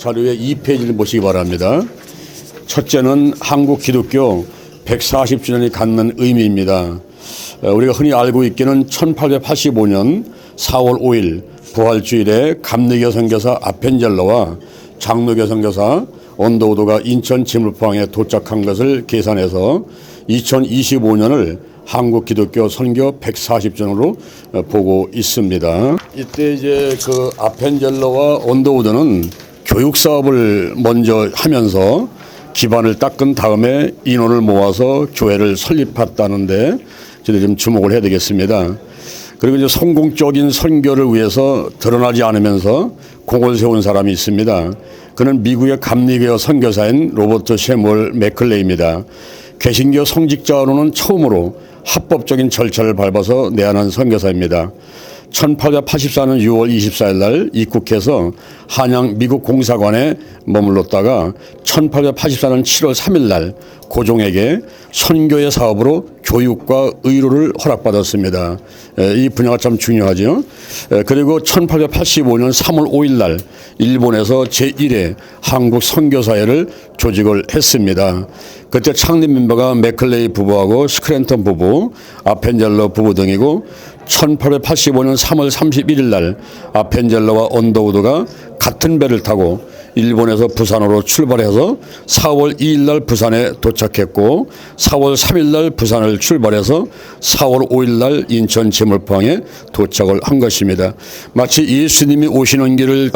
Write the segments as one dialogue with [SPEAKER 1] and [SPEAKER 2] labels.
[SPEAKER 1] 자료의 2페이지를 보시기 바랍니다. 첫째는 한국 기독교 140주년이 갖는 의미입니다. 우리가 흔히 알고 있기는 1885년 4월 5일 부활주일에 감리교 선교사 아펜젤러와 장로교 선교사 언더우드가 인천 지물포항에 도착한 것을 계산해서 2025년을 한국 기독교 선교 140주년으로 보고 있습니다. 이때 이제 그 아펜젤러와 언더우드는 교육 사업을 먼저 하면서 기반을 닦은 다음에 인원을 모아서 교회를 설립했다는데 저희들이 좀 주목을 해야 되겠습니다. 그리고 이제 성공적인 선교를 위해서 드러나지 않으면서 공을 세운 사람이 있습니다. 그는 미국의 감리교 선교사인 로버트 셰무얼 맥클레이입니다. 개신교 성직자로는 처음으로 합법적인 절차를 밟아서 내한한 선교사입니다. 1884년 6월 24일 날 입국해서 한양 미국 공사관에 머물렀다가 1884년 7월 3일 날 고종에게 선교의 사업으로 교육과 의료를 허락받았습니다. 이 분야가 참 중요하죠. 그리고 1885년 3월 5일 날 일본에서 제1회 한국 선교사회를 조직을 했습니다. 그때 창립 멤버가 맥클레이 부부하고 스크랜턴 부부, 아펜젤러 부부 등이고 1885년 3월 31일 날 아펜젤러와 언더우드가 같은 배를 타고 일본에서 부산으로 출발해서 4월 2일 날 부산에 도착했고 4월 3일 날 부산을 출발해서 4월 5일 날 인천 지물포항에 도착을 한 것입니다. 마치 예수님이 오시는 길을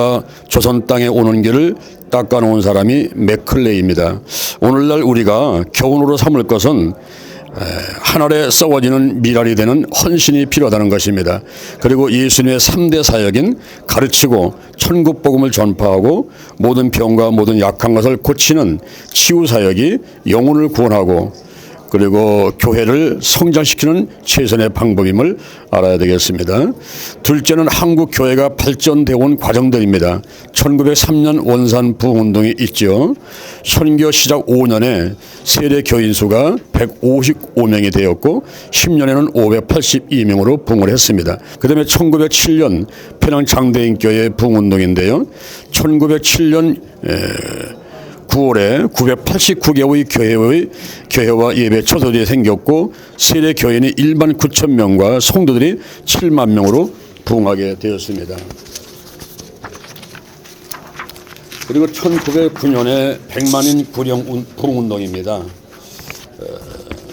[SPEAKER 1] 조선 땅에 오는 길을 닦아놓은 사람이 맥클레이입니다. 오늘날 우리가 교훈으로 삼을 것은 하늘에 썩어지는 미랄이 되는 헌신이 필요하다는 것입니다. 그리고 예수님의 3대 사역인 가르치고 천국 복음을 전파하고 모든 병과 모든 약한 것을 고치는 치유 사역이 영혼을 구원하고 그리고 교회를 성장시키는 최선의 방법임을 알아야 되겠습니다. 둘째는 한국 교회가 발전되어 온 과정들입니다. 1903년 원산 부흥운동이 있죠. 선교 시작 5년에 세례 교인 수가 155명이 되었고 10년에는 582명으로 부흥을 했습니다. 그 다음에 1907년 평양 장대인교회 부흥운동인데요. 1907년 9월에 989개의 교회와 예배 처소들이 생겼고 세례 교인이 1만 9천 명과 성도들이 7만 명으로 부흥하게 되었습니다. 그리고 1909년에 100만인 구령 부흥운동입니다.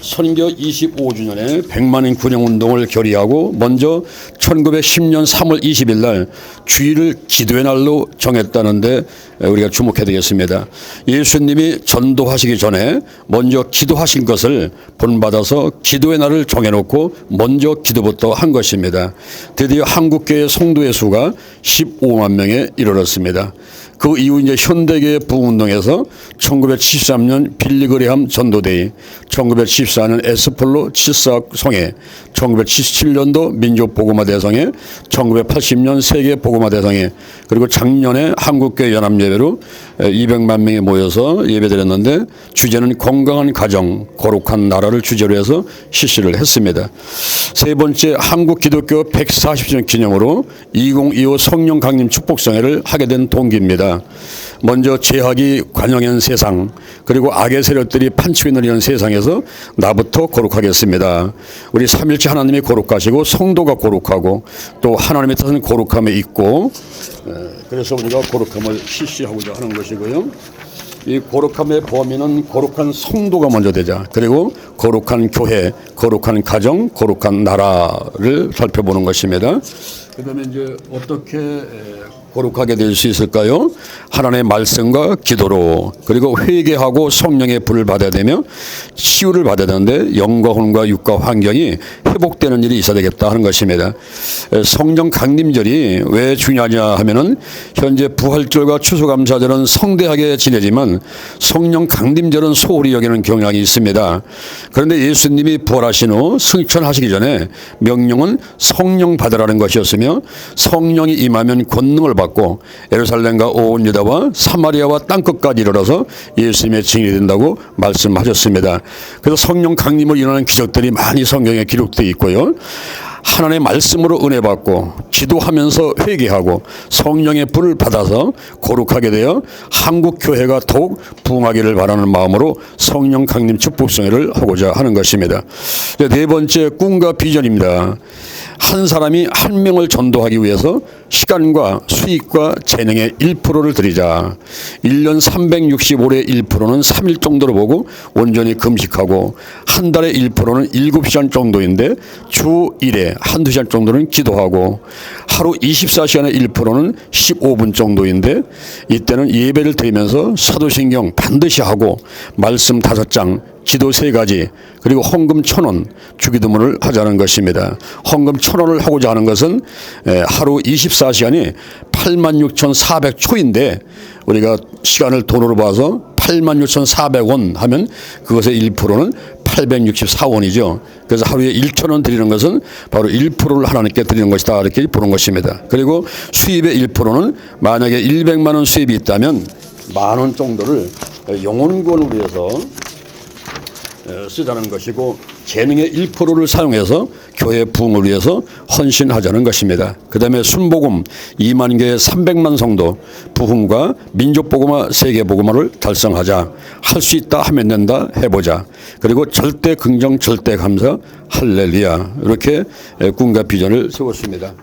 [SPEAKER 1] 선교 25주년에 100만인 구령운동을 결의하고 먼저 1910년 3월 20일 날 주일을 기도의 날로 정했다는데 우리가 주목해야 되겠습니다. 예수님이 전도하시기 전에 먼저 기도하신 것을 본받아서 기도의 날을 정해놓고 먼저 기도부터 한 것입니다. 드디어 한국교회 성도의 수가 15만 명에 이르렀습니다. 그 이후 이제 현대교회 부흥운동에서 1973년 빌리그레함 전도대회, 1974년 에스폴로 칠사학 성회, 1977년도 민족복음화 대성회, 1980년 세계 복음화 대성회, 그리고 작년에 한국교회 연합예배로 200만 명이 모여서 예배드렸는데 주제는 건강한 가정, 거룩한 나라를 주제로 해서 실시를 했습니다. 세 번째 한국 기독교 140주년 기념으로 2025 성령 강림 축복성회를 하게 된 동기입니다. 먼저 죄악이 관영한 세상 그리고 악의 세력들이 판치고 있는 이런 세상에서 나부터 거룩하겠습니다. 우리 삼일체 하나님이 거룩하시고 성도가 거룩하고 또 하나님의 뜻은 거룩함에 있고 그래서 우리가 거룩함을 실시하고자 하는 것이고요. 이 거룩함의 범위는 거룩한 성도가 먼저 되자. 그리고 거룩한 교회, 거룩한 가정, 거룩한 나라를 살펴보는 것입니다. 그다음에 이제 어떻게 거룩하게 될 수 있을까요? 하나님의 말씀과 기도로 그리고 회개하고 성령의 불을 받아야 되며 치유를 받아야 되는데 영과 혼과 육과 환경이 회복되는 일이 있어야 되겠다 하는 것입니다. 성령 강림절이 왜 중요하냐 하면은 현재 부활절과 추수감사절은 성대하게 지내지만 성령 강림절은 소홀히 여기는 경향이 있습니다. 그런데 예수님이 부활하신 후 승천하시기 전에 명령은 성령 받으라는 것이었으며 성령이 임하면 권능을 받고 예루살렘과 온 유다와 사마리아와 땅끝까지 이르러서 예수님의 증인이 된다고 말씀하셨습니다. 그래서 성령 강림을 일어나는 기적들이 많이 성경에 기록되어 있고요. 하나님의 말씀으로 은혜 받고 기도하면서 회개하고 성령의 불을 받아서 거룩하게 되어 한국 교회가 더욱 부흥하기를 바라는 마음으로 성령 강림 축복성회를 하고자 하는 것입니다. 네 번째, 꿈과 비전입니다. 한 사람이 한 명을 전도하기 위해서 시간과 수익과 재능의 1%를 드리자. 1년 365의 1%는 3일 정도로 보고 온전히 금식하고, 한 달에 1%는 7시간 정도인데 주 1회 한두 시간 정도는 기도하고, 하루 24시간의 1%는 15분 정도인데 이때는 예배를 드리면서 사도신경 반드시 하고 말씀 5장, 기도 3가지, 그리고 헌금 1,000원, 주기도문을 하자는 것입니다. 헌금 1,000원을 하고자 하는 것은 하루 24시간이 86,400초인데 우리가 시간을 돈으로 봐서 86,400원 하면 그것의 1%는 864원이죠. 그래서 하루에 1,000원 드리는 것은 바로 1%를 하나님께 드리는 것이다, 이렇게 보는 것입니다. 그리고 수입의 1%는 만약에 100만 원 수입이 있다면 10,000원 정도를 영혼구원을 위해서 쓰자는 것이고, 재능의 1%를 사용해서 교회 부흥을 위해서 헌신하자는 것입니다. 그 다음에 순복음 2만 개의 300만 성도 부흥과 민족복음화 세계복음화를 달성하자. 할 수 있다 하면 된다, 해보자. 그리고 절대 긍정 절대 감사 할렐루야, 이렇게 꿈과 비전을 세웠습니다.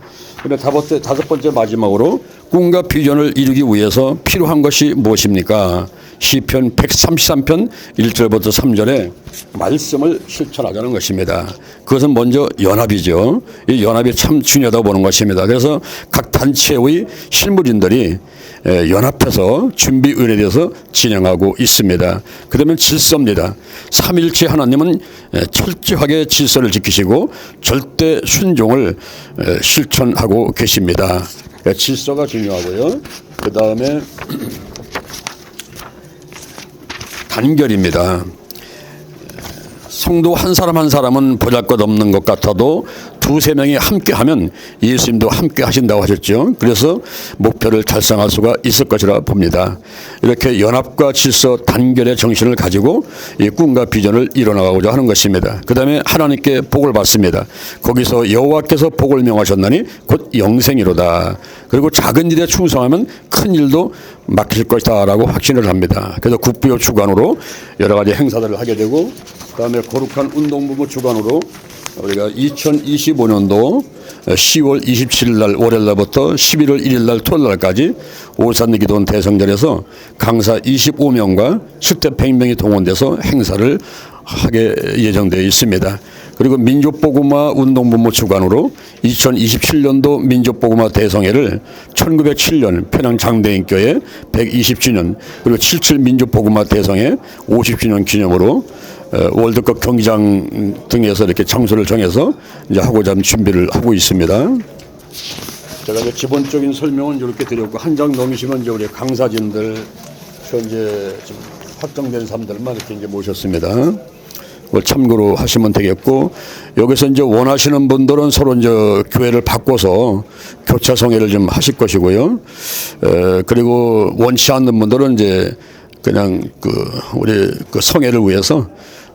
[SPEAKER 1] 그다음에 다섯 번째 마지막으로 꿈과 비전을 이루기 위해서 필요한 것이 무엇입니까? 시편 133편 1절부터 3절에 말씀을 실천하자는 것입니다. 그것은 먼저 연합이죠. 이 연합이 참 중요하다고 보는 것입니다. 그래서 각 단체의 실무진들이 연합해서 준비의뢰에 대해서 진행하고 있습니다. 그다음에 질서입니다. 삼일체 하나님은 철저하게 질서를 지키시고 절대 순종을 실천하고 계십니다. 질서가 중요하고요. 그 다음에 단결입니다. 성도 한 사람 한 사람은 보잘것없는 것 같아도 두세 명이 함께하면 예수님도 함께 하신다고 하셨죠. 그래서 목표를 달성할 수가 있을 것이라 봅니다. 이렇게 연합과 질서, 단결의 정신을 가지고 이 꿈과 비전을 이뤄나가고자 하는 것입니다. 그 다음에 하나님께 복을 받습니다. 거기서 여호와께서 복을 명하셨나니 곧 영생이로다. 그리고 작은 일에 충성하면 큰 일도 맡길 것이다 라고 확신을 합니다. 그래서 국부요 주관으로 여러 가지 행사들을 하게 되고, 그다음에 거룩한 운동부부 주관으로 우리가 2025년도 10월 27일 날 월요일 날부터 11월 1일 날 토요일 날까지 오산기도원 대성전에서 강사 25명과 실대 100명이 동원돼서 행사를 하게 예정되어 있습니다. 그리고 민족복음화 운동본부 주관으로 2027년도 민족복음화 대성회를 1907년 평양 장대인교회 120주년, 그리고 77 민족복음화 대성회 50주년 기념으로 월드컵 경기장 등에서 이렇게 장소를 정해서 이제 하고자 하는 준비를 하고 있습니다. 제가 이제 기본적인 설명은 이렇게 드렸고, 한 장 넘으시면 이제 우리 강사진들, 현재 지금 확정된 사람들만 이렇게 이제 모셨습니다. 참고로 하시면 되겠고, 여기서 이제 원하시는 분들은 서로 이제 교회를 바꿔서 교차 성회를 좀 하실 것이고요. 그리고 원치 않는 분들은 이제 그냥 우리 성회를 위해서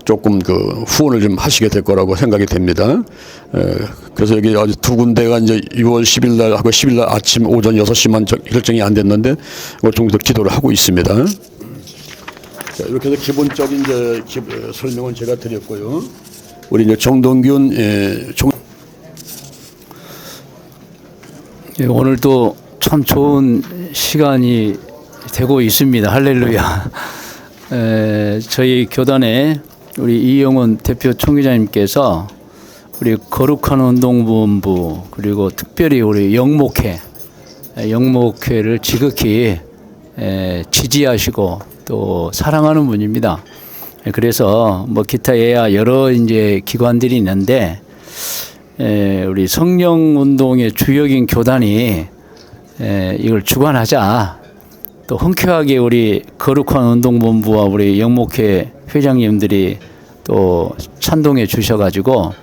[SPEAKER 1] 조금 후원을 좀 하시게 될 거라고 생각이 됩니다. 그래서 여기 아주 두 군데가 이제 6월 10일 날 하고 10일 날 아침 오전 6시만 결정이 안 됐는데 그 정도 기도를 하고 있습니다. 자, 이렇게 해서 기본적인 이제 설명은 제가 드렸고요. 우리 이제 정동균
[SPEAKER 2] 오늘도 참 좋은 시간이 되고 있습니다. 할렐루야. 저희 교단에 우리 이영훈 대표 총회장님께서 우리 거룩한 운동본부, 그리고 특별히 우리 영목회를 지극히 지지하시고 또 사랑하는 분입니다. 그래서 뭐 기타 예야 여러 이제 기관들이 있는데 우리 성령 운동의 주역인 교단이 이걸 주관하자. 또 흔쾌하게 우리 거룩한 운동본부와 우리 영목회 회장님들이 또 찬동해 주셔가지고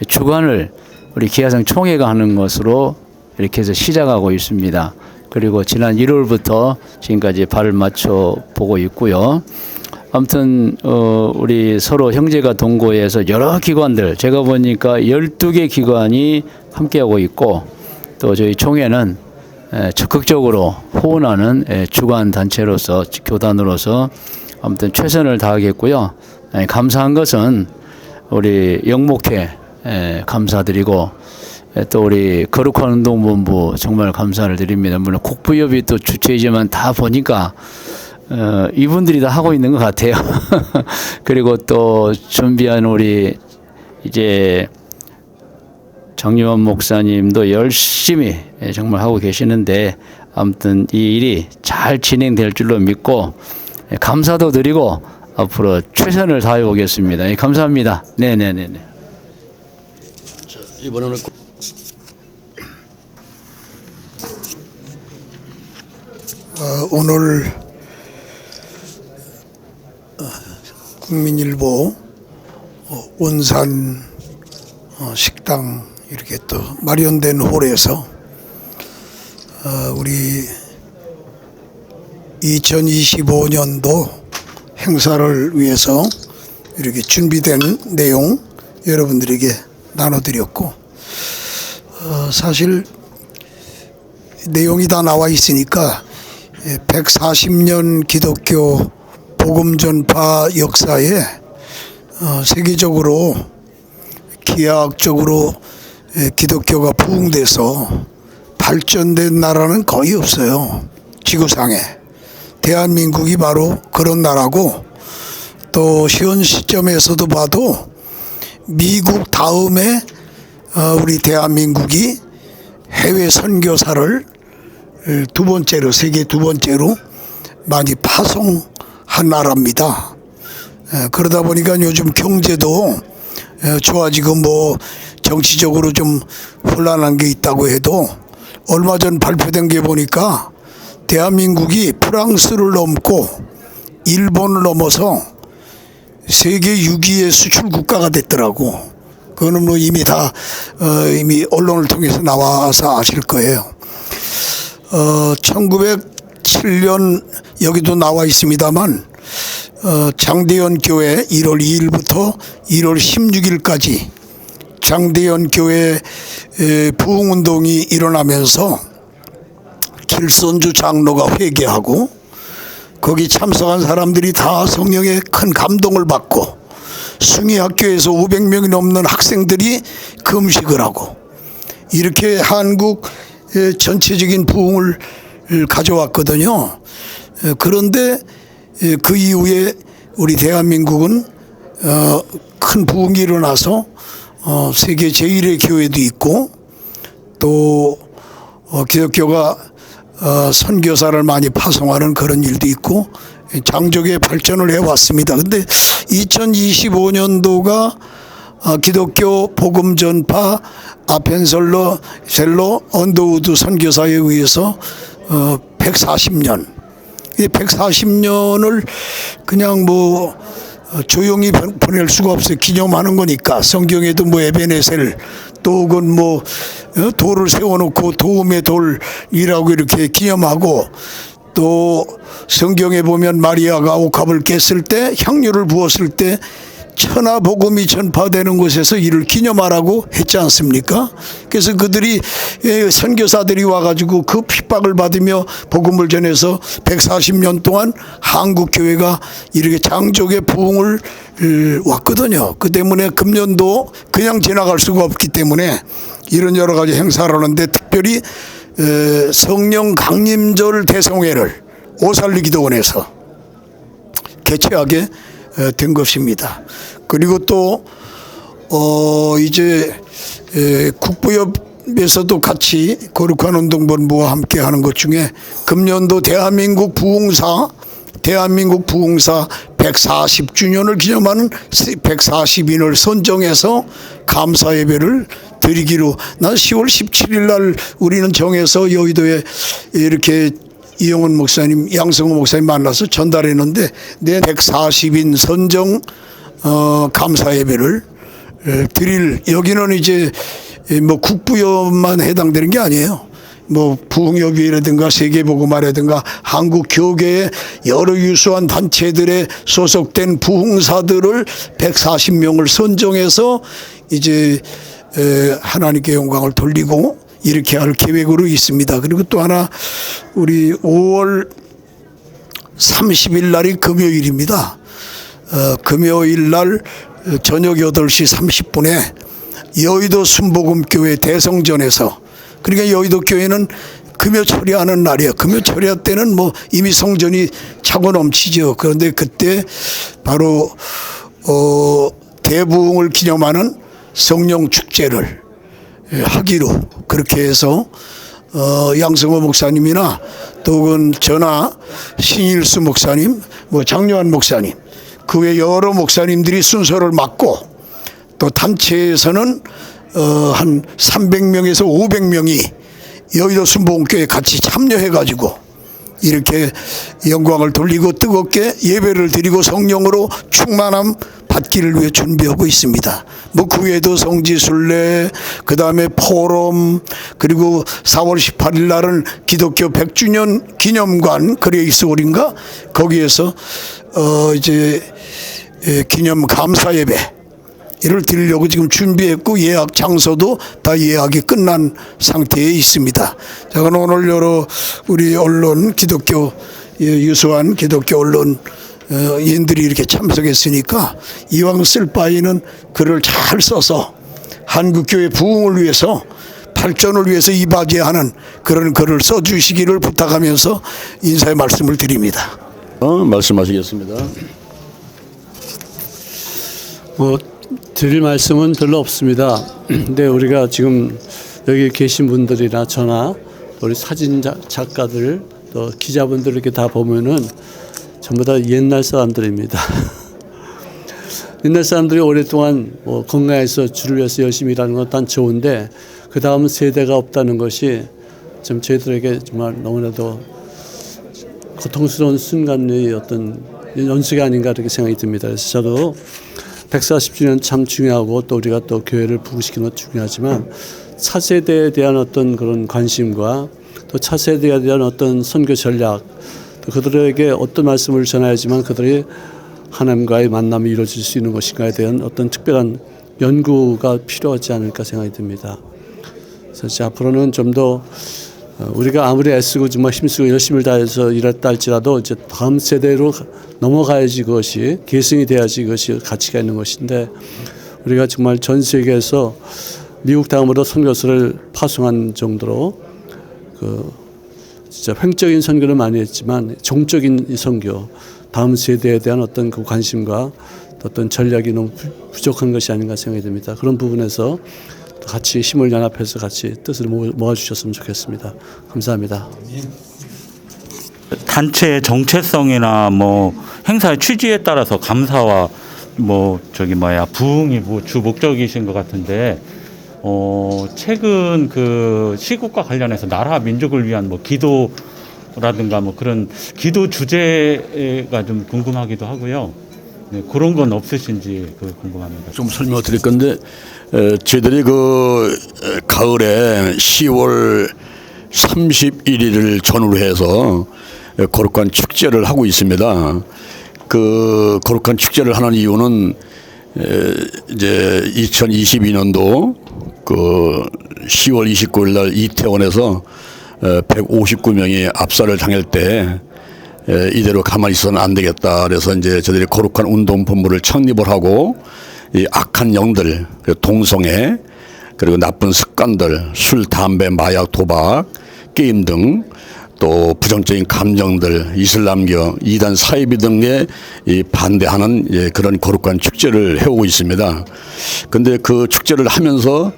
[SPEAKER 2] 주관을 우리 기아성 총회가 하는 것으로 이렇게 해서 시작하고 있습니다. 그리고 지난 1월부터 지금까지 발을 맞춰 보고 있고요. 아무튼 우리 서로 형제가 동거해서 여러 기관들 제가 보니까 12개 기관이 함께하고 있고 또 저희 총회는 적극적으로 후원하는 주관 단체로서 교단으로서 아무튼 최선을 다하겠고요. 감사한 것은 우리 영목회 감사드리고 또 우리 거룩한 운동본부 정말 감사를 드립니다. 물론 국부협이 또 주체이지만 다 보니까 이분들이 다 하고 있는 것 같아요. 그리고 또 준비한 우리 이제 장유환 목사님도 열심히 정말 하고 계시는데 아무튼 이 일이 잘 진행될 줄로 믿고 감사도 드리고 앞으로 최선을 다해 보겠습니다. 감사합니다. 네네네네.
[SPEAKER 1] 이번에는
[SPEAKER 3] 오늘 국민일보 원산 식당 이렇게 또 마련된 홀에서 우리 2025년도 행사를 위해서 이렇게 준비된 내용 여러분들에게 나눠드렸고 사실 내용이 다 나와 있으니까 140년 기독교 복음 전파 역사에 세계적으로 기하학적으로 기독교가 부흥돼서 발전된 나라는 거의 없어요. 지구상에. 대한민국이 바로 그런 나라고 또 현 시점에서도 봐도 미국 다음에 우리 대한민국이 해외 선교사를 두 번째로 세계 두 번째로 많이 파송한 나라입니다. 그러다 보니까 요즘 경제도 좋아지고 뭐 정치적으로 좀 혼란한 게 있다고 해도 얼마 전 발표된 게 보니까 대한민국이 프랑스를 넘고 일본을 넘어서 세계 6위의 수출 국가가 됐더라고. 그거는 뭐 이미 다 이미 언론을 통해서 나와서 아실 거예요. 1907년 여기도 나와 있습니다만 장대현 교회 1월 2일부터 1월 16일까지 장대현 교회 부흥운동이 일어나면서 길선주 장로가 회개하고 거기 참석한 사람들이 다 성령의 큰 감동을 받고 숭의학교에서 500명이 넘는 학생들이 금식을 하고 이렇게 한국 전체적인 부흥을 가져왔거든요. 그런데 그 이후에 우리 대한민국은 큰 부흥이 일어나서 세계 제1의 교회도 있고 또 기독교가 선교사를 많이 파송하는 그런 일도 있고 장족의 발전을 해왔습니다. 근데 2025년도가 기독교 복음 전파 아펜셀러 언더우드 선교사에 의해서 140년. 이 140년을 그냥 뭐 조용히 보낼 수가 없어요. 기념하는 거니까. 성경에도 뭐 에베네셀 또 혹은 뭐 돌을 세워놓고 도움의 돌이라고 이렇게 기념하고 또 성경에 보면 마리아가 옥합을 깼을 때 향유를 부었을 때 천하 복음이 전파되는 곳에서 이를 기념하라고 했지 않습니까? 그래서 그들이 선교사들이 와가지고 그 핍박을 받으며 복음을 전해서 140년 동안 한국 교회가 이렇게 장족의 부흥을 왔거든요. 그 때문에 금년도 그냥 지나갈 수가 없기 때문에 이런 여러 가지 행사를 하는데 특별히 성령 강림절 대성회를 오살리 기도원에서 개최하게 된 것입니다. 그리고 또 이제 국부협에서도 같이 거룩한 운동본부와 함께 하는 것 중에 금년도 대한민국 부흥사 140주년을 기념하는 140인을 선정해서 감사 예배를 드리기로 난 10월 17일 날 우리는 정해서 여의도에 이렇게 이영훈 목사님, 양성호 목사님 만나서 전달했는데 내 140인 선정 감사 예배를 드릴 여기는 이제 뭐 국부협만 해당되는 게 아니에요. 뭐 부흥협의회라든가 세계복음화라든가 한국 교계의 여러 유수한 단체들에 소속된 부흥사들을 140명을 선정해서 이제 하나님께 영광을 돌리고 이렇게 할 계획으로 있습니다. 그리고 또 하나 우리 5월 30일 날이 금요일입니다. 금요일 날 저녁 8시 30분에 여의도 순복음교회 대성전에서, 그러니까 여의도 교회는 금요 철야하는 날이에요. 금요 철야 때는 뭐 이미 성전이 차고 넘치죠. 그런데 그때 바로 대부흥을 기념하는 성령 축제를 하기로 그렇게 해서 양승호 목사님이나 또는 저나 신일수 목사님, 뭐 장요한 목사님, 그 외 여러 목사님들이 순서를 맡고, 또 단체에서는 한 300명에서 500명이 여의도 순복음교회에 같이 참여해가지고 이렇게 영광을 돌리고 뜨겁게 예배를 드리고 성령으로 충만함 받기를 위해 준비하고 있습니다. 뭐 그 외에도 성지순례, 그 다음에 포럼, 그리고 4월 18일 날은 기독교 100주년 기념관 그레이스 홀인가 거기에서 이제 기념 감사 예배를 드리려고 지금 준비했고, 예약 장소도 다 예약이 끝난 상태에 있습니다. 제가 오늘 여러 우리 언론, 기독교 유수한 기독교 언론 인들이 이렇게 참석했으니까 이왕 쓸 바에는 글을 잘 써서 한국교회 부흥을 위해서, 발전을 위해서 이바지하는 그런 글을 써주시기를 부탁하면서 인사의 말씀을 드립니다.
[SPEAKER 1] 말씀하시겠습니다.
[SPEAKER 4] 뭐 드릴 말씀은 별로 없습니다. 근데 우리가 지금 여기 계신 분들이나 저나 우리 사진 작가들 또 기자분들 이렇게 다 보면은 전부 다 옛날 사람들입니다. 옛날 사람들이 오랫동안 뭐 건강해서 주를 위해서 열심히 일하는 건 단 좋은데, 그 다음 세대가 없다는 것이 좀 저희들에게 정말 너무나도 고통스러운 순간의 어떤 연속이 아닌가 이렇게 생각이 듭니다. 그래서 저도 140주년 참 중요하고, 또 우리가 또 교회를 부흥시키는 것 중요하지만, 차세대에 대한 어떤 그런 관심과 또 차세대에 대한 어떤 선교 전략, 또 그들에게 어떤 말씀을 전해야지만 그들이 하나님과의 만남이 이루어질 수 있는 것인가에 대한 어떤 특별한 연구가 필요하지 않을까 생각이 듭니다. 그래서 앞으로는 좀 더 우리가 아무리 애쓰고 정말 힘쓰고 열심히 다해서 일했다 할지라도 이제 다음 세대로 넘어가야지 그것이 계승이 돼야지 그것이 가치가 있는 것인데, 우리가 정말 전 세계에서 미국 다음으로 선교사를 파송한 정도로 그 진짜 횡적인 선교를 많이 했지만 종적인 선교, 다음 세대에 대한 어떤 그 관심과 어떤 전략이 너무 부족한 것이 아닌가 생각이 듭니다. 그런 부분에서 같이 힘을 연합해서 같이 뜻을 모아주셨으면 좋겠습니다. 감사합니다.
[SPEAKER 5] 단체의 정체성이나 뭐 행사의 취지에 따라서 감사와 뭐 부흥이 뭐 주 목적이신 것 같은데, 최근 그 시국과 관련해서 나라 민족을 위한 뭐 기도라든가 뭐 그런 기도 주제가 좀 궁금하기도 하고요. 네, 그런 건 없으신지 궁금합니다.
[SPEAKER 1] 좀 설명을 드릴 건데, 저희들이 그 가을에 10월 31일을 전후로 해서 거룩한 축제를 하고 있습니다. 그 거룩한 축제를 하는 이유는 이제 2022년도 그 10월 29일 날 이태원에서 159명이 압살을 당할 때 이대로 가만히 있어서는 안 되겠다. 그래서 이제 저들이 거룩한 운동본부를 창립을 하고, 이 악한 영들, 동성애, 그리고 나쁜 습관들, 술, 담배, 마약, 도박, 게임 등, 또 부정적인 감정들, 이슬람교, 이단 사이비 등에 반대하는 그런 거룩한 축제를 해오고 있습니다. 근데 그 축제를 하면서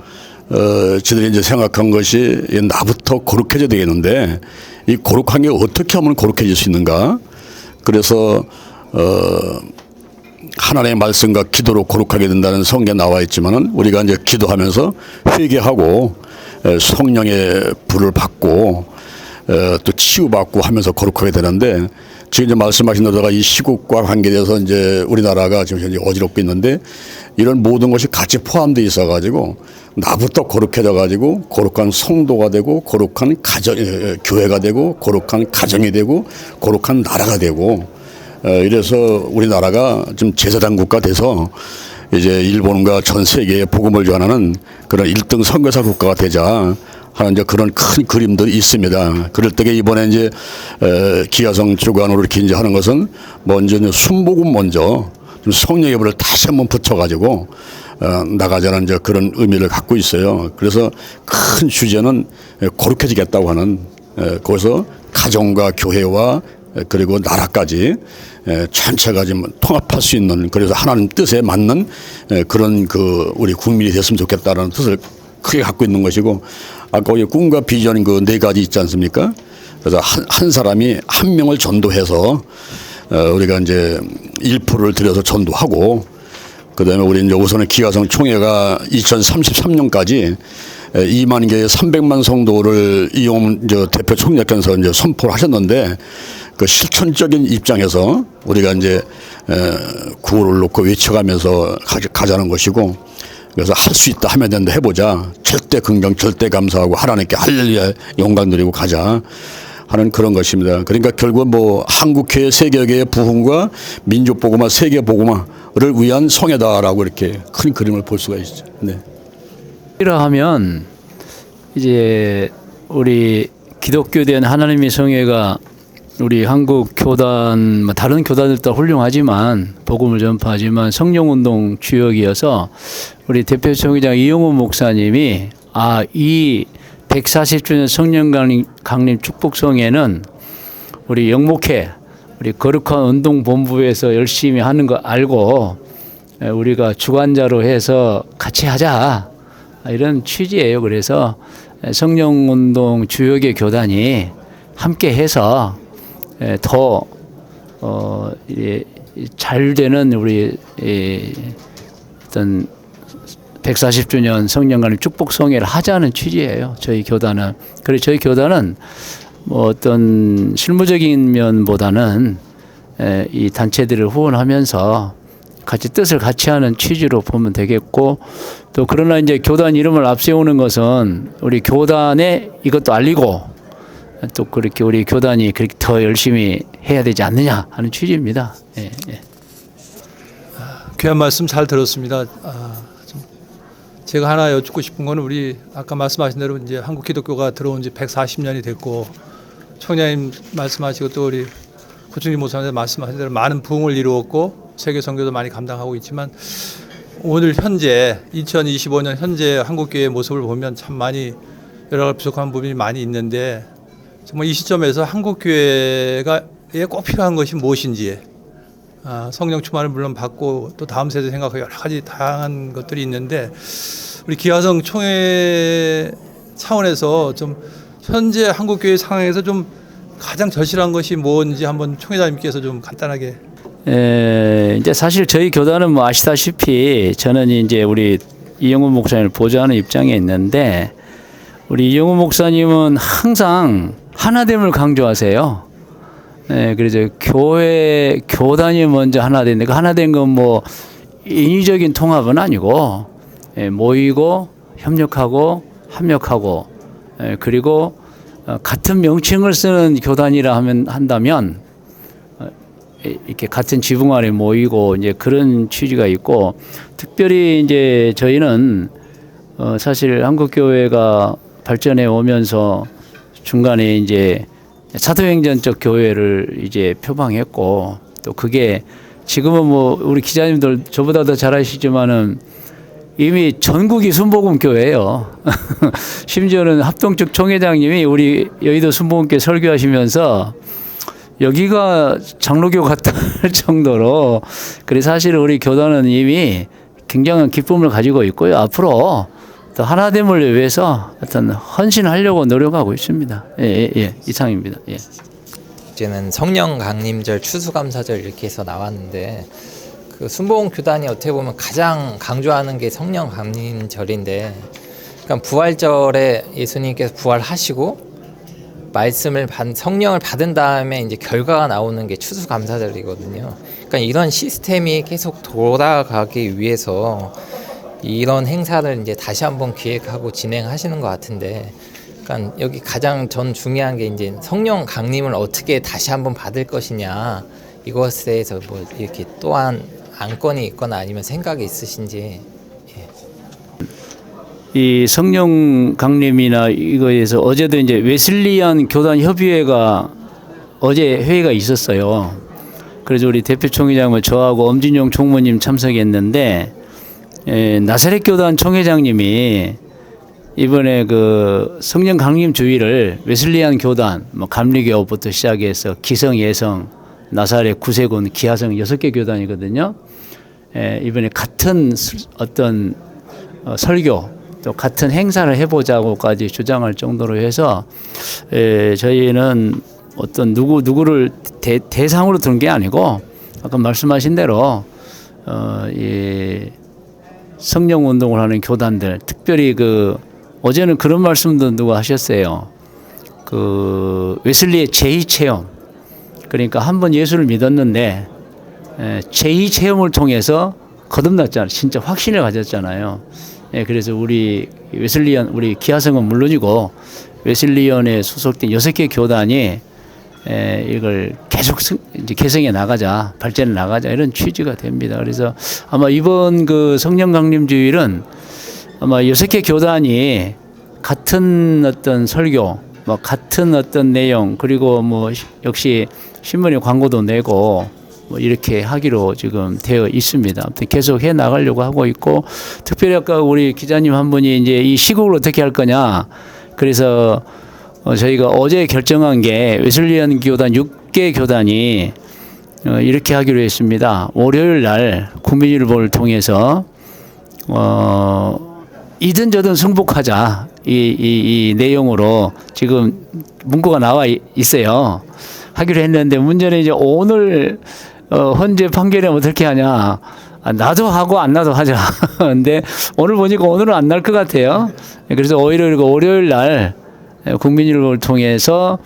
[SPEAKER 1] 저들이 이제 생각한 것이 나부터 거룩해져야 되겠는데, 이 거룩한 게 어떻게 하면 거룩해질 수 있는가? 그래서 하나님의 말씀과 기도로 거룩하게 된다는 성경에 나와 있지만은, 우리가 이제 기도하면서 회개하고 성령의 불을 받고 또 치유받고 하면서 거룩하게 되는데, 지금 이제 말씀하신 대로가 이 시국과 관계돼서 이제 우리나라가 지금 현재 어지럽고 있는데, 이런 모든 것이 같이 포함되어 있어가지고 나부터 거룩해져가지고 거룩한 성도가 되고 거룩한 가정, 교회가 되고 거룩한 가정이 되고 거룩한 나라가 되고 이래서 우리나라가 좀 제사장 국가 돼서 이제 일본과 전 세계에 복음을 전하는 그런 1등 선교사 국가가 되자 하는 이제 그런 큰 그림들이 있습니다. 그럴 때 이번에 이제 기아성 주관으로 이렇게 이제 하는 것은 먼저 이제 순복음 먼저 좀 성령의 불을 다시 한번 붙여가지고 나가자는 이제 그런 의미를 갖고 있어요. 그래서 큰 주제는 거룩해지겠다고 하는 거기서 가정과 교회와 그리고 나라까지 전체가 좀 통합할 수 있는 그래서 하나님 뜻에 맞는 그런 그 우리 국민이 됐으면 좋겠다는 뜻을 크게 갖고 있는 것이고 아까 꿈과 비전 그 네 가지 있지 않습니까? 그래서 한 사람이 한 명을 전도해서 우리가 이제 1%를 들여서 전도하고 그다음에 우리 이제 우선은 기아성 총회가 2033년까지 2만 개의 300만 성도를 이용 대표 총리께서 이제 선포를 하셨는데 그 실천적인 입장에서 우리가 이제 구호를 놓고 외쳐가면서 가자는 것이고 그래서 할 수 있다 하면 된다 해보자 절대 긍정 절대 감사하고 하나님께 할렐루야 영광 드리고 가자 하는 그런 것입니다. 그러니까 결국은 뭐 한국교회 세계교회의 부흥과 민족복음화 세계복음화를 위한 성회다라고 이렇게 큰 그림을 볼 수가 있죠. 네.
[SPEAKER 2] 이라 하면 이제 우리 기독교된 하나님의 성회가 우리 한국 교단 다른 교단들도 훌륭하지만 복음을 전파하지만 성령운동 주역이어서 우리 대표 총회장 이용훈 목사님이 이 140주년 성령 강림 축복성회는 우리 영목회 우리 거룩한 운동본부에서 열심히 하는 거 알고 우리가 주관자로 해서 같이 하자 이런 취지예요. 그래서 성령운동 주역의 교단이 함께 해서 더 잘 되는 우리 어떤 140주년 성령강림 축복성회를 하자는 취지예요. 저희 교단은. 그래서 저희 교단은 뭐 어떤 실무적인 면보다는 이 단체들을 후원하면서 같이 뜻을 같이 하는 취지로 보면 되겠고 또 그러나 이제 교단 이름을 앞세우는 것은 우리 교단에 이것도 알리고 또 그렇게 우리 교단이 그렇게 더 열심히 해야 되지 않느냐 하는 취지입니다. 예, 예.
[SPEAKER 6] 귀한 말씀 잘 들었습니다. 제가 하나 여쭙고 싶은 거는 우리 아까 말씀하신 대로 이제 한국 기독교가 들어온 지 140년이 됐고 총장님 말씀하시고 또 우리 고충진 목사님 말씀하신 대로 많은 부흥을 이루었고 세계 선교도 많이 감당하고 있지만 오늘 현재 2025년 현재 한국교회의 모습을 보면 참 많이 여러 가지 부족한 부분이 많이 있는데 정말 이 시점에서 한국교회에 꼭 필요한 것이 무엇인지 성령 충만을 물론 받고 또 다음 세대 생각하고 여러 가지 다양한 것들이 있는데 우리 기아성 총회 차원에서 좀 현재 한국교회 상황에서 좀 가장 절실한 것이 뭔지 한번 총회장님께서 좀 간단하게.
[SPEAKER 2] 이제 사실 저희 교단은 뭐 아시다시피 저는 이제 우리 이영훈 목사님을 보좌하는 입장에 있는데 우리 이영훈 목사님은 항상 하나됨을 강조하세요. 그래서 교단이 먼저 하나 되는데 그 하나 된 건 뭐 인위적인 통합은 아니고 모이고 협력하고 합력하고 그리고 같은 명칭을 쓰는 교단이라 한다면 이렇게 같은 지붕 아래 모이고 이제 그런 취지가 있고 특별히 이제 저희는 사실 한국 교회가 발전해 오면서 중간에 이제 사도행전적 교회를 이제 표방했고 또 그게 지금은 뭐 우리 기자님들 저보다 더 잘 아시지만은 이미 전국이 순복음 교회예요. 심지어는 합동측 총회장님이 우리 여의도 순복음교회 설교하시면서 여기가 장로교 같다 할 정도로 그래서 사실 우리 교단은 이미 굉장한 기쁨을 가지고 있고요. 앞으로 또 하나됨을 위해서 어떤 헌신하려고 노력하고 있습니다. 예, 이상입니다. 예.
[SPEAKER 7] 이제는 성령 강림절, 추수감사절 이렇게 해서 나왔는데 그 순복음 교단이 어떻게 보면 가장 강조하는 게 성령 강림절인데, 그러니까 부활절에 예수님께서 부활하시고 말씀을 성령을 받은 다음에 이제 결과가 나오는 게 추수감사절이거든요. 그러니까 이런 시스템이 계속 돌아가기 위해서 이런 행사를 이제 다시 한번 기획하고 진행하시는 것 같은데, 그러니까 여기 가장 전 중요한 게 이제 성령 강림을 어떻게 다시 한번 받을 것이냐, 이것에 대해서 뭐 이렇게 또한 안건이 있거나 아니면 생각이 있으신지.
[SPEAKER 2] 이 성령 강림이나 이거에서 어제도 이제 웨슬리안 교단 협의회가 어제 회의가 있었어요. 그래서 우리 대표 총회장은 저하고 엄진용 총무님 참석했는데, 나사렛 교단 총회장님이 이번에 그 성령 강림 주의를 웨슬리안 교단, 뭐 감리교부터 시작해서 기성, 예성, 나사렛, 구세군, 기하성 6개 교단이거든요. 이번에 같은 어떤 설교 또 같은 행사를 해보자고까지 주장할 정도로 해서 저희는 어떤 누구를 대상으로 둔 게 아니고 아까 말씀하신 대로 이 성령 운동을 하는 교단들, 특별히 그 어제는 그런 말씀도 누가 하셨어요. 그 웨슬리의 제2체험, 그러니까 한번 예수를 믿었는데 제2체험을 통해서 거듭났잖아요. 진짜 확신을 가졌잖아요. 그래서 우리 웨슬리언, 우리 기하성은 물론이고 웨슬리언에 소속된 6개 교단이 이걸 계속 이제 개성해 나가자, 발전해 나가자, 이런 취지가 됩니다. 그래서 아마 이번 그 성령 강림 주일은 아마 6개 교단이 같은 어떤 설교, 뭐 같은 어떤 내용, 그리고 뭐 역시 신문에 광고도 내고 뭐 이렇게 하기로 지금 되어 있습니다. 아무튼 계속 해 나가려고 하고 있고, 특별히 아까 우리 기자님 한 분이 이제 이 시국을 어떻게 할 거냐, 그래서 저희가 어제 결정한 게 웨슬리안 교단 6개 교단이 이렇게 하기로 했습니다. 월요일 날 국민일보를 통해서 이든 저든 승복하자, 이 내용으로 지금 문구가 나와 있어요. 하기로 했는데 문제는 이제 오늘 헌재 판결에 어떻게 하냐. 나도 하고 안 나도 하자. 근데 오늘 보니까 오늘은 안 날 것 같아요. 그래서 오히려 월요일 날 국민일보를 통해서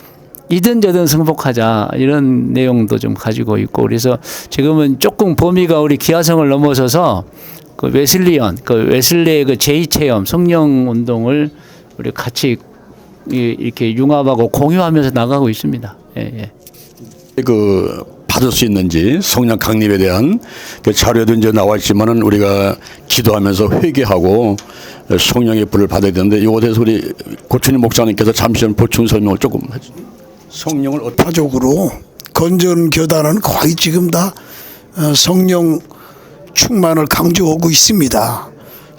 [SPEAKER 2] 이든 저든 승복하자, 이런 내용도 좀 가지고 있고, 그래서 지금은 조금 범위가 우리 기하성을 넘어서서 그 웨슬리언, 그 웨슬리의 그 제2체험 성령 운동을 우리 같이 이렇게 융합하고 공유하면서 나가고 있습니다. 예.
[SPEAKER 1] 그 받을 수 있는지 성령 강림에 대한 그 자료도 이제 나와 있지만은 우리가 기도하면서 회개하고 성령의 불을 받아야 되는데, 이거에 대해서 우리 고춘희 목사님께서 잠시 보충 설명을 조금 해주세요. 성령을
[SPEAKER 3] 파적으로 건전 교단은 거의 지금 다 성령 충만을 강조하고 있습니다.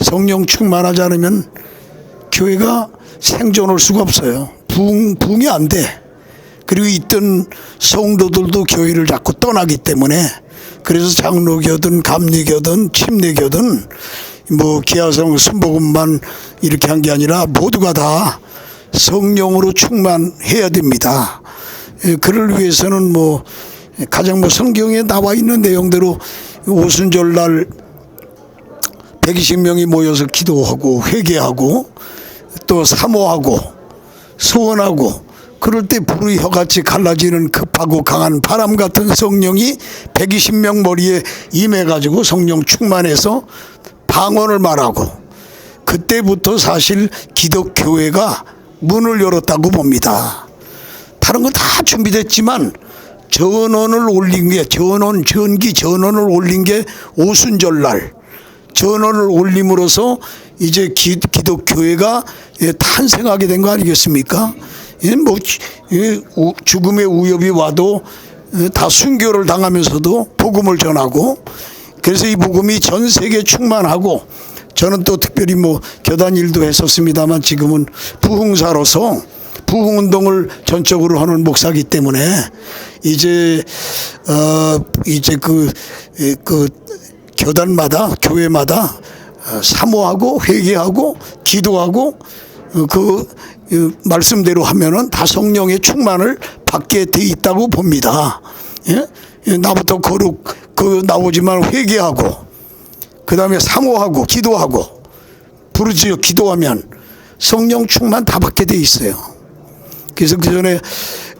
[SPEAKER 3] 성령 충만하지 않으면 교회가 생존할 수가 없어요. 부흥이 안 돼. 그리고 있던 성도들도 교회를 자꾸 떠나기 때문에, 그래서 장로교든 감리교든 침례교든 뭐 기하성 순복음만 이렇게 한 게 아니라 모두가 다 성령으로 충만해야 됩니다. 그를 위해서는 뭐 가장 뭐 성경에 나와 있는 내용대로 오순절날 120명이 모여서 기도하고 회개하고 또 사모하고 소원하고, 그럴 때 불의 혀같이 갈라지는 급하고 강한 바람 같은 성령이 120명 머리에 임해가지고 성령 충만해서 방언을 말하고, 그때부터 사실 기독교회가 문을 열었다고 봅니다. 다른 건 다 준비됐지만 전원을 올린 게, 전기 전원을 올린 게 오순절날 전원을 올림으로써 이제 기독교회가 탄생하게 된 거 아니겠습니까? 뭐 죽음의 위협이 와도 다 순교를 당하면서도 복음을 전하고, 그래서 이 복음이 전 세계에 충만하고, 저는 또 특별히 뭐 교단 일도 했었습니다만 지금은 부흥사로서 부흥운동을 전적으로 하는 목사이기 때문에 이제 그 교단마다 교회마다 사모하고 회개하고 기도하고 그 말씀대로 하면은 다 성령의 충만을 받게 돼 있다고 봅니다. 예? 나부터 거룩 나오지만 회개하고, 그 다음에 사모하고 기도하고, 부르짖어 기도하면 성령 충만 다 받게 돼 있어요. 그래서 그 전에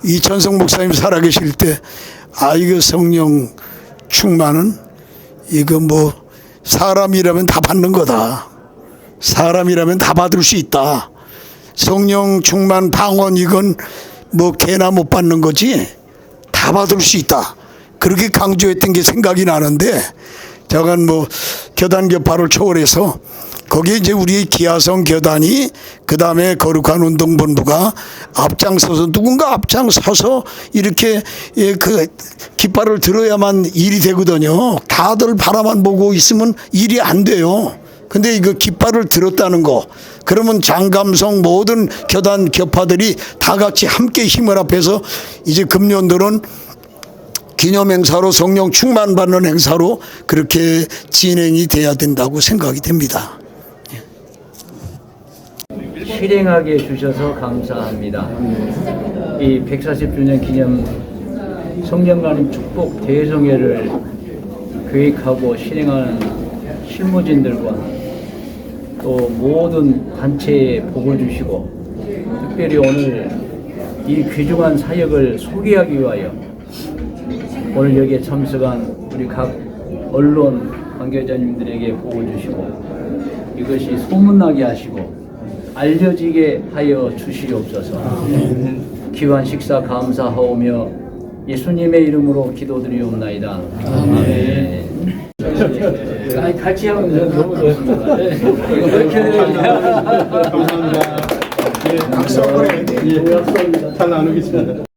[SPEAKER 3] 이천성 목사님 살아계실 때 이거 성령 충만은 이거 뭐 사람이라면 다 받는 거다. 사람이라면 다 받을 수 있다. 성령 충만 방언 이건 뭐 개나 못 받는 거지 다 받을 수 있다. 그렇게 강조했던 게 생각이 나는데 저건 뭐 교단 격파를 초월해서 거기에 이제 우리 기아성 교단이 그 다음에 거룩한 운동본부가 앞장서서 누군가 앞장서서 이렇게 그 깃발을 들어야만 일이 되거든요. 다들 바라만 보고 있으면 일이 안 돼요. 근데 이거 깃발을 들었다는 거 그러면 장감성 모든 교단 격파들이 다 같이 함께 힘을 합해서 이제 금년도는 기념 행사로 성령 충만 받는 행사로 그렇게 진행이 돼야 된다고 생각이 됩니다.
[SPEAKER 2] 실행하게 해주셔서 감사합니다. 이 140주년 기념 성령가님 축복 대성회를 계획하고 실행하는 실무진들과 또 모든 단체에 복을 주시고 특별히 오늘 이 귀중한 사역을 소개하기 위하여 오늘 여기에 참석한 우리 각 언론 관계자님들에게 복을 주시고 이것이 소문나게 하시고 알려지게 하여 주시옵소서. 귀한 식사 감사하오며 예수님의 이름으로 기도드리옵나이다. 아멘. 같이 하면 너무 좋습니다.
[SPEAKER 8] 감사합니다. 박수 한번 해야지. 잘 나누겠습니다.